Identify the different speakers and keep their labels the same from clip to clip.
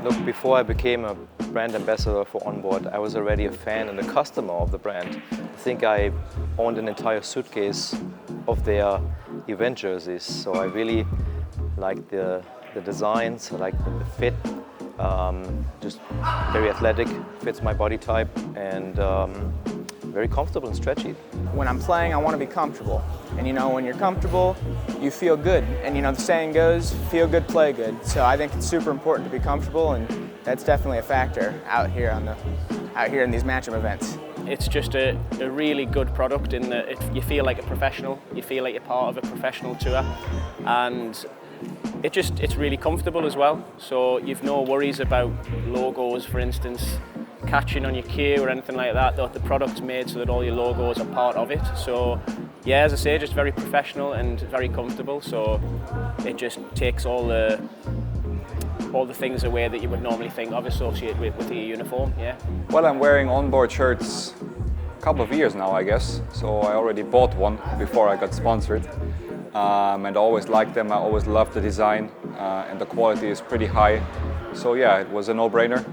Speaker 1: Look, before I became a brand ambassador for Onboard, I was already a fan and a customer of the brand. I think I owned an entire suitcase of their event jerseys, so I really like the designs, I like the fit, just very athletic, fits my body type, and very comfortable and stretchy.
Speaker 2: When I'm playing, I want to be comfortable. And you know, when you're comfortable, you feel good. And you know, the saying goes, feel good, play good. So I think it's super important to be comfortable, and that's definitely a factor out here in these Matchroom events.
Speaker 3: It's just a really good product in that you feel like a professional, you feel like you're part of a professional tour, and it's really comfortable as well. So you've no worries about logos, for instance, catching on your cue or anything like that. The product's made so that all your logos are part of it. So yeah, as I say, just very professional and very comfortable. So it just takes all the things away that you would normally think of associated with your uniform. Yeah.
Speaker 4: Well, I'm wearing Onboard shirts a couple of years now, I guess. So I already bought one before I got sponsored. And I always liked them. I always loved the design, and the quality is pretty high. So yeah, it was a no-brainer.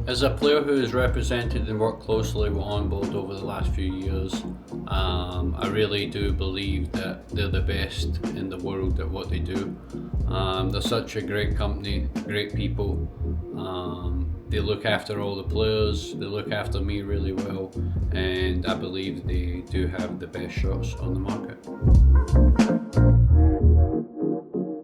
Speaker 5: As a player who has represented and worked closely with Onboard over the last few years, I really do believe that they're the best in the world at what they do. They're such a great company, great people. They look after all the players, they look after me really well, and I believe they do have the best shirts on the market.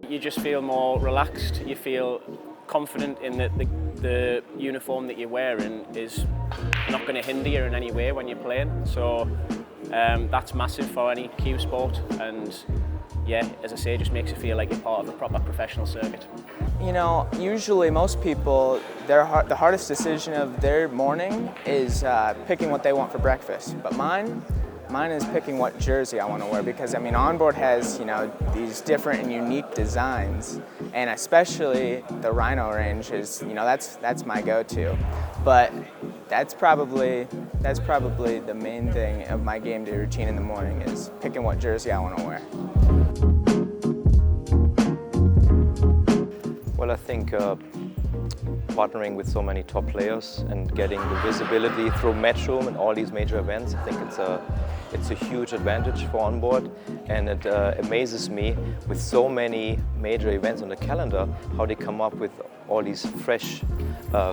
Speaker 3: You just feel more relaxed, you feel confident in that the uniform that you're wearing is not going to hinder you in any way when you're playing. So that's massive for any cue sport, and yeah, as I say, it just makes you feel like you're part of a proper professional circuit.
Speaker 2: You know, usually most people, the hardest decision of their morning is picking what they want for breakfast, but mine is picking what jersey I want to wear, because I mean, Onboard has, you know, these different and unique designs, and especially the Rhino range is, you know, that's my go-to. But that's probably the main thing of my game day routine in the morning, is picking what jersey I want to wear.
Speaker 1: Well, I think partnering with so many top players and getting the visibility through Matchroom and all these major events, I think it's a huge advantage for Onboard, and it amazes me with so many major events on the calendar how they come up with all these fresh,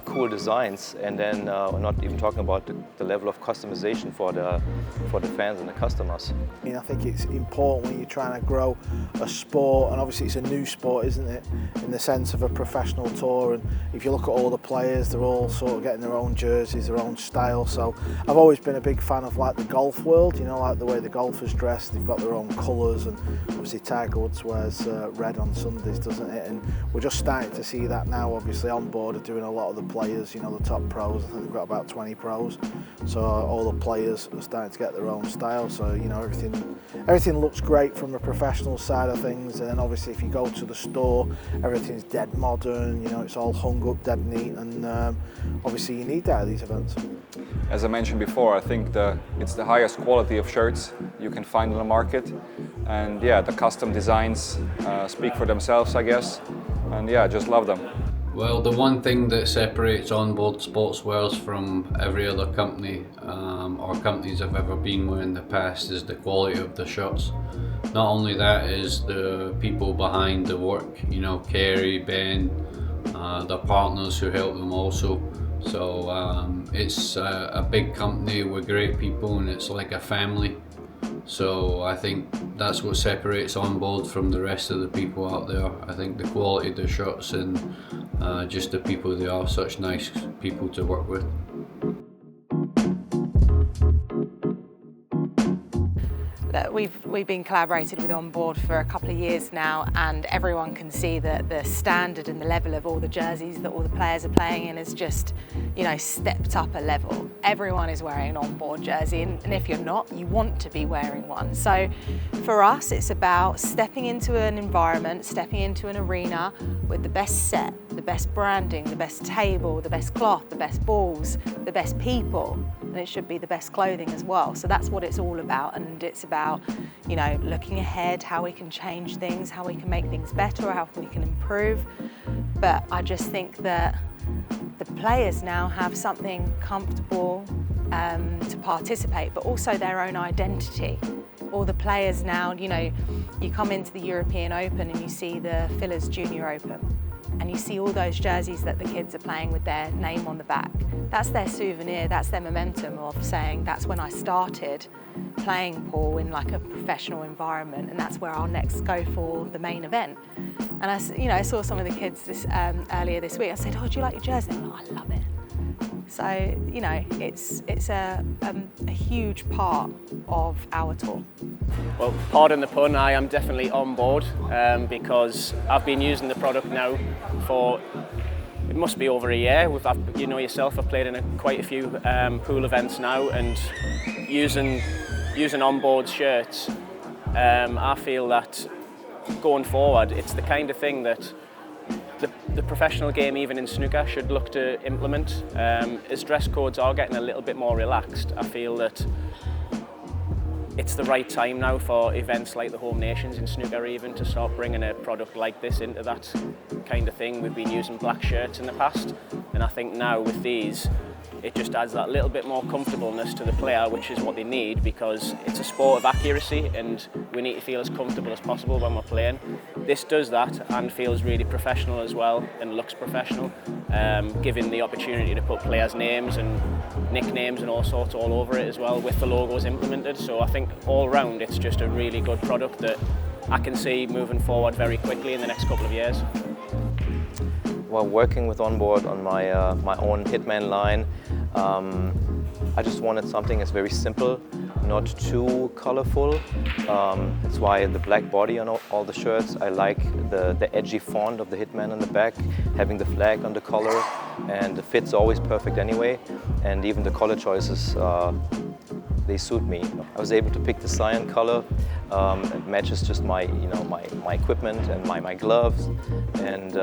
Speaker 1: cool designs, and then we're not even talking about the level of customization for the fans and the customers.
Speaker 6: I mean, I think it's important when you're trying to grow a sport, and obviously it's a new sport, isn't it, in the sense of a professional tour, and if you look at all the players, they're all sort of getting their own jerseys, their own style. So I've always been a big fan of like the golf world, you know, like the way the golfers dress, they've got their own colours, and obviously Tiger Woods wears red on Sundays, doesn't it, and we're just starting to see that now. Obviously Onboard are doing a lot of the players, you know, the top pros, I think they've got about 20 pros, so all the players are starting to get their own style, so you know, everything looks great from the professional side of things, and then obviously if you go to the store, everything's dead modern, you know, it's all hung up dead neat, and obviously you need that at these events.
Speaker 4: As I mentioned before, I think it's the highest quality of shirts you can find on the market, and yeah, the custom designs speak for themselves, I guess, and yeah, I just love them.
Speaker 5: Well, the one thing that separates Onboard Sportswears from every other company or companies I've ever been with in the past is the quality of the shirts. Not only that, is the people behind the work, you know, Kerry, Ben, their partners who help them also. So it's a big company with great people, and it's like a family. So I think that's what separates Onboard from the rest of the people out there. I think the quality of the shirts and just the people, they are such nice people to work with.
Speaker 7: We've been collaborating with Onboard for a couple of years now, and everyone can see that the standard and the level of all the jerseys that all the players are playing in has just, you know, stepped up a level. Everyone is wearing an Onboard jersey, and if you're not, you want to be wearing one. So for us, it's about stepping into an environment, stepping into an arena with the best set, the best branding, the best table, the best cloth, the best balls, the best people, and it should be the best clothing as well. So that's what it's all about, and it's about, you know, looking ahead, how we can change things, how we can make things better, how we can improve. But I just think that the players now have something comfortable to participate, but also their own identity. All the players now, you know, you come into the European Open and you see the Fillers Junior Open, and you see all those jerseys that the kids are playing with their name on the back. That's their souvenir, that's their momentum of saying that's when I started playing pool in like a professional environment, and that's where I'll next go for the main event. And I saw some of the kids earlier this week. I said, "Oh, do you like your jersey?" I'm like, "I love it." So, you know, it's a huge part of our tour.
Speaker 3: Well, pardon the pun, I am definitely on board because I've been using the product now for, it must be over a year. You know yourself, I've played in quite a few pool events now, and using Onboard shirts, I feel that going forward, it's the kind of thing that the professional game, even in snooker, should look to implement. As dress codes are getting a little bit more relaxed, I feel that it's the right time now for events like the Home Nations in snooker even to start bringing a product like this into that kind of thing. We've been using black shirts in the past, and I think now with these, it just adds that little bit more comfortableness to the player, which is what they need, because it's a sport of accuracy and we need to feel as comfortable as possible when we're playing. This does that and feels really professional as well, and looks professional, giving the opportunity to put players' names and nicknames and all sorts all over it as well, with the logos implemented. So I think all round it's just a really good product that I can see moving forward very quickly in the next couple of years.
Speaker 1: While working with Onboard on my own Hitman line, I just wanted something that's very simple, not too colorful. That's why the black body on all the shirts. I like the edgy font of the Hitman on the back, having the flag on the collar, and the fit's always perfect anyway. And even the color choices, they suit me. I was able to pick the cyan color. It matches just my equipment and my gloves, and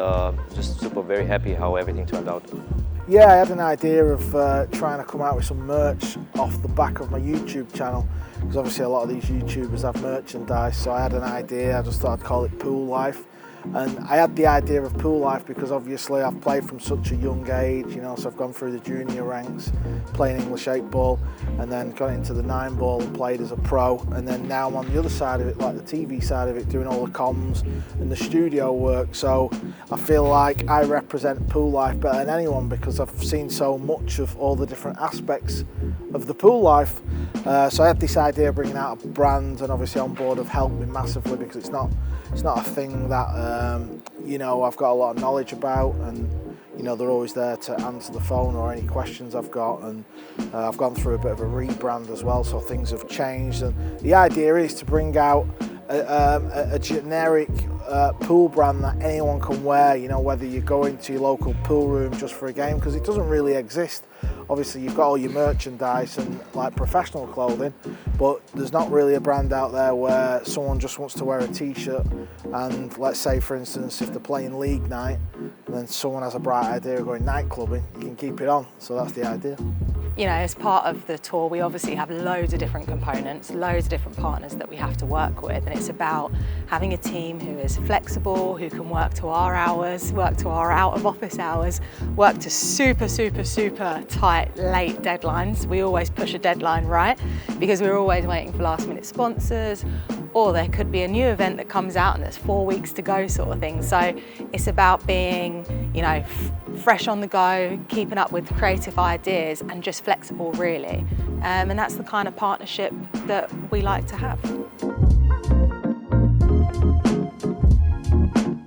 Speaker 1: just super very happy how everything turned out.
Speaker 6: Yeah, I had an idea of trying to come out with some merch off the back of my YouTube channel, because obviously a lot of these YouTubers have merchandise, so I had an idea. I just thought I'd call it Pool Life. And I had the idea of Pool Life because obviously I've played from such a young age, you know, so I've gone through the junior ranks, playing English 8 ball, and then got into the 9 ball and played as a pro, and then now I'm on the other side of it, like the TV side of it, doing all the comms and the studio work. So I feel like I represent Pool Life better than anyone because I've seen so much of all the different aspects of the pool life. So I had this idea of bringing out a brand, and obviously Onboard have helped me massively because it's not a thing that you know, I've got a lot of knowledge about, and you know, they're always there to answer the phone or any questions I've got, and I've gone through a bit of a rebrand as well, so things have changed, and the idea is to bring out a generic pool brand that anyone can wear, you know, whether you're going to your local pool room just for a game, because it doesn't really exist. Obviously you've got all your merchandise and like professional clothing, but there's not really a brand out there where someone just wants to wear a t-shirt, and let's say for instance if they're playing league night and then someone has a bright idea of going night clubbing, you can keep it on. So that's the idea.
Speaker 7: You know, as part of the tour, we obviously have loads of different components, loads of different partners that we have to work with, and it's about having a team who is flexible, who can work to our hours, work to our out of office hours, work to super tight late deadlines. We always push a deadline, right? Because we're always waiting for last minute sponsors, or there could be a new event that comes out and there's 4 weeks to go sort of thing. So it's about being, you know, fresh on the go, keeping up with creative ideas and just flexible really. And that's the kind of partnership that we like to have.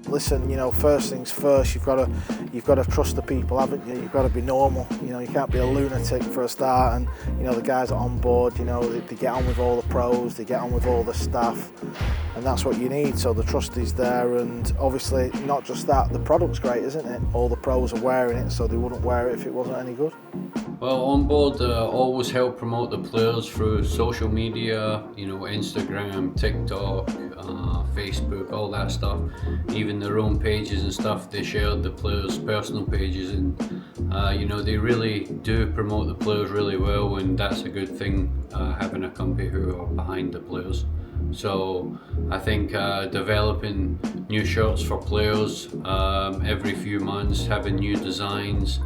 Speaker 6: Listen, you know, first things first, you've got to trust the people, haven't you? You've got to be normal. You know, you can't be a lunatic for a start. And you know, the guys at Onboard, you know, they get on with all the pros, they get on with all the staff, and that's what you need. So the trust is there, and obviously not just that, the product's great, isn't it? All the pros are wearing it, so they wouldn't wear it if it wasn't any good.
Speaker 5: Well, Onboard always help promote the players through social media, you know, Instagram, TikTok, Facebook, all that stuff. Even their own pages and stuff, they share the players' personal pages, and you know, they really do promote the players really well, and that's a good thing, having a company who are behind the players. So I think developing new shirts for players every few months, having new designs.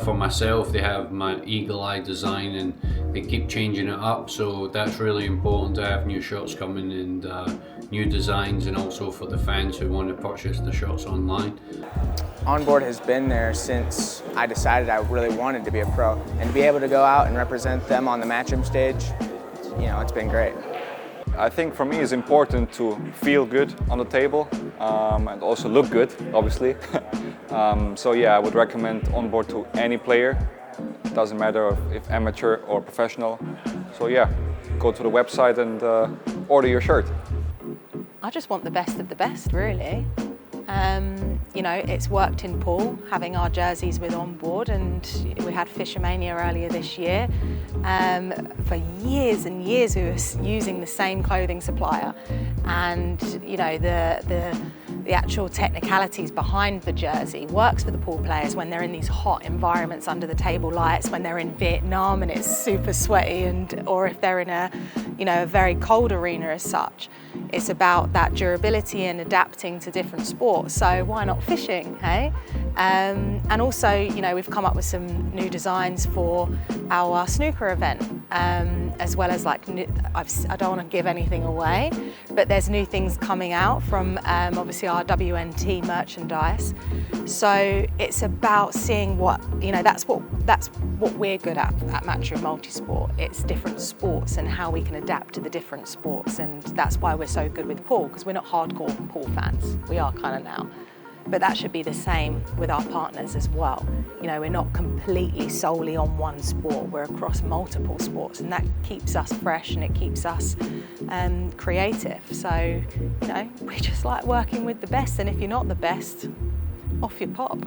Speaker 5: For myself, they have my Eagle Eye design and they keep changing it up, so that's really important to have new shirts coming and new designs, and also for the fans who want to purchase the shirts online.
Speaker 2: Onboard has been there since I decided I really wanted to be a pro, and to be able to go out and represent them on the Matchroom stage, you know, it's been great.
Speaker 4: I think for me it's important to feel good on the table and also look good, obviously. So yeah, I would recommend Onboard to any player. It doesn't matter if amateur or professional. So yeah, go to the website and order your shirt.
Speaker 7: I just want the best of the best, really. You know, it's worked in pool, having our jerseys with Onboard, and we had Fishermania earlier this year. For years and years we were using the same clothing supplier, and you know, the actual technicalities behind the jersey works for the pool players when they're in these hot environments under the table lights, when they're in Vietnam and it's super sweaty, and or if they're in a, you know, a very cold arena as such. It's about that durability and adapting to different sports. So why not fishing, hey? And also, you know, we've come up with some new designs for our snooker event, as well as like, I don't want to give anything away, but there's new things coming out from obviously our WNT merchandise. So it's about seeing what, you know, that's what we're good at Matchroom Multisport. It's different sports and how we can adapt to the different sports, and that's why we're so good with pool, because we're not hardcore pool fans. We are kind of now. But that should be the same with our partners as well. You know, we're not completely solely on one sport, we're across multiple sports, and that keeps us fresh and it keeps us creative. So, you know, we just like working with the best, and if you're not the best, off you pop.